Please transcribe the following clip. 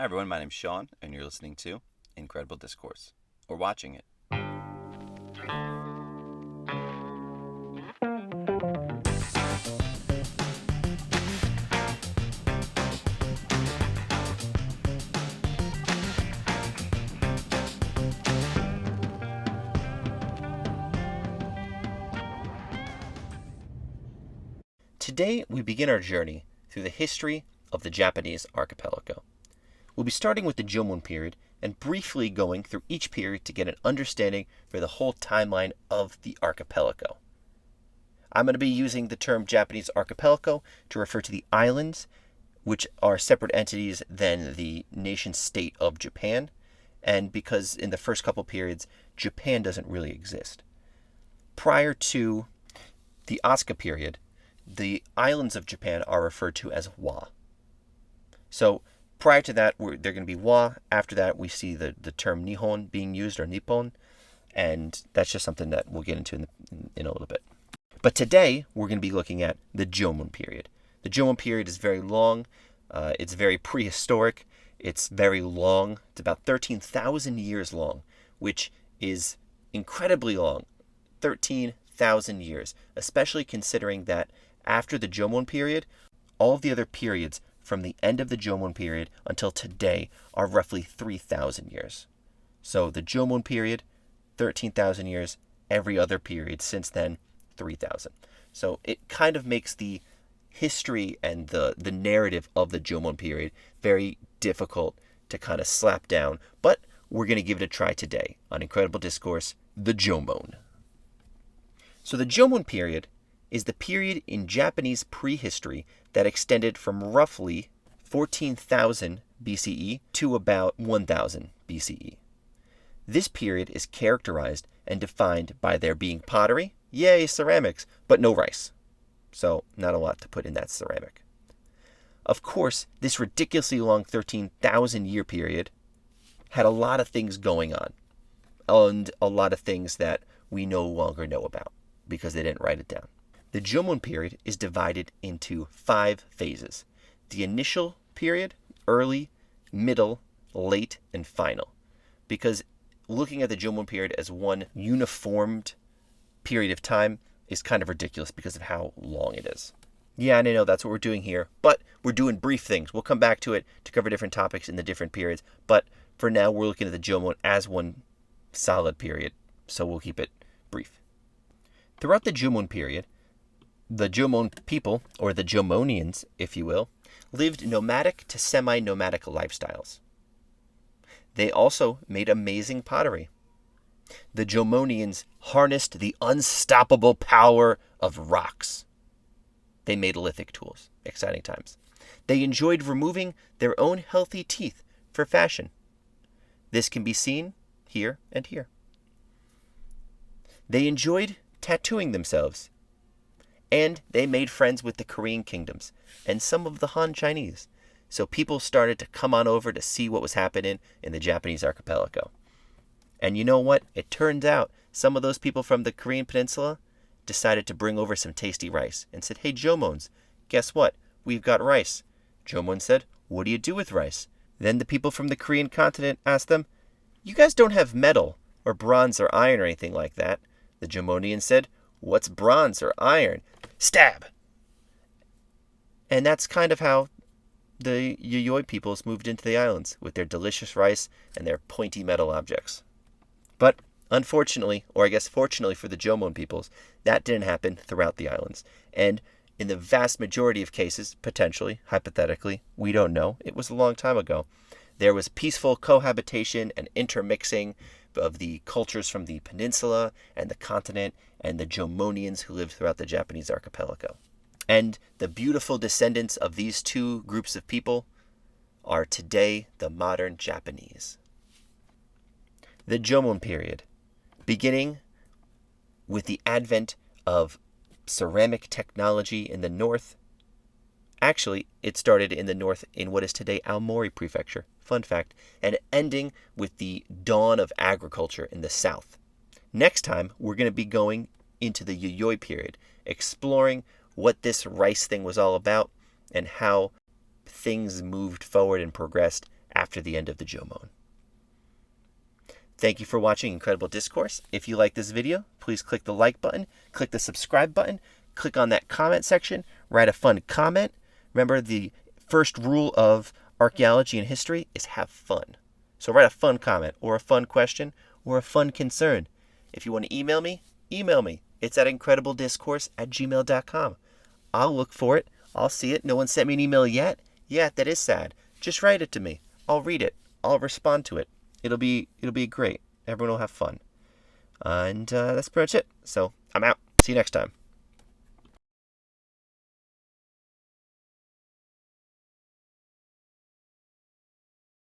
Hi everyone, my name's Sean, and you're listening to Incredible Discourse, or watching it. Today, we begin our journey through the history of the Japanese archipelago. We'll be starting with the Jomon period and briefly going through each period to get an understanding for the whole timeline of the archipelago. I'm going to be using the term Japanese archipelago to refer to the islands, which are separate entities than the nation state of Japan, and because in the first couple periods, Japan doesn't really exist. Prior to the Asuka period, the islands of Japan are referred to as wa. So prior to that, they're going to be wa. After that, we see the term Nihon being used, or Nippon, and that's just something that we'll get into in a little bit. But today, we're going to be looking at the Jomon period. The Jomon period is very long. It's very prehistoric. It's very long. It's about 13,000 years long, which is incredibly long. 13,000 years, especially considering that after the Jomon period, all of the other periods from the end of the Jomon period until today are roughly 3,000 years. So the Jomon period, 13,000 years, every other period since then, 3,000. So it kind of makes the history and the narrative of the Jomon period very difficult to kind of slap down, but we're going to give it a try today on Incredible Discourse, the Jomon. So the Jomon period is the period in Japanese prehistory that extended from roughly 14,000 BCE to about 1,000 BCE. This period is characterized and defined by there being pottery, yay, ceramics, but no rice. So not a lot to put in that ceramic. Of course, this ridiculously long 13,000 year period had a lot of things going on, and a lot of things that we no longer know about because they didn't write it down. The Jomon period is divided into 5 phases. The initial period, early, middle, late, and final. Because looking at the Jomon period as one uniformed period of time is kind of ridiculous because of how long it is. Yeah, and I know that's what we're doing here, but we're doing brief things. We'll come back to it to cover different topics in the different periods, but for now we're looking at the Jomon as one solid period, so we'll keep it brief. Throughout the Jomon period, the Jomon people, or the Jomonians, if you will, lived nomadic to semi-nomadic lifestyles. They also made amazing pottery. The Jomonians harnessed the unstoppable power of rocks. They made lithic tools. Exciting times. They enjoyed removing their own healthy teeth for fashion. This can be seen here and here. They enjoyed tattooing themselves. And they made friends with the Korean kingdoms and some of the Han Chinese. So people started to come on over to see what was happening in the Japanese archipelago. And you know what? It turns out some of those people from the Korean peninsula decided to bring over some tasty rice and said, hey, Jomons, guess what? We've got rice. Jomon said, what do you do with rice? Then the people from the Korean continent asked them, you guys don't have metal or bronze or iron or anything like that. The Jomonians said, what's bronze or iron? Stab! And that's kind of how the Yayoi peoples moved into the islands with their delicious rice and their pointy metal objects. But unfortunately, or I guess fortunately for the Jomon peoples, that didn't happen throughout the islands. And in the vast majority of cases, potentially, hypothetically, we don't know, it was a long time ago, there was peaceful cohabitation and intermixing of the cultures from the peninsula and the continent and the Jomonians who lived throughout the Japanese archipelago. And the beautiful descendants of these two groups of people are today the modern Japanese. The Jomon period, beginning with the advent of ceramic technology in the north. Actually, it started in the north in what is today Aomori Prefecture, fun fact, and ending with the dawn of agriculture in the south. Next time, we're going to be going into the Yayoi period, exploring what this rice thing was all about and how things moved forward and progressed after the end of the Jomon. Thank you for watching Incredible Discourse. If you like this video, please click the like button, click the subscribe button, click on that comment section, write a fun comment. Remember, the first rule of archaeology and history is have fun. So write a fun comment or a fun question or a fun concern. If you want to email me, email me. It's at incrediblediscourse@gmail.com. I'll look for it. I'll see it. No one sent me an email yet. Yeah, that is sad. Just write it to me. I'll read it. I'll respond to it. It'll be great. Everyone will have fun. And that's pretty much it. So I'm out. See you next time.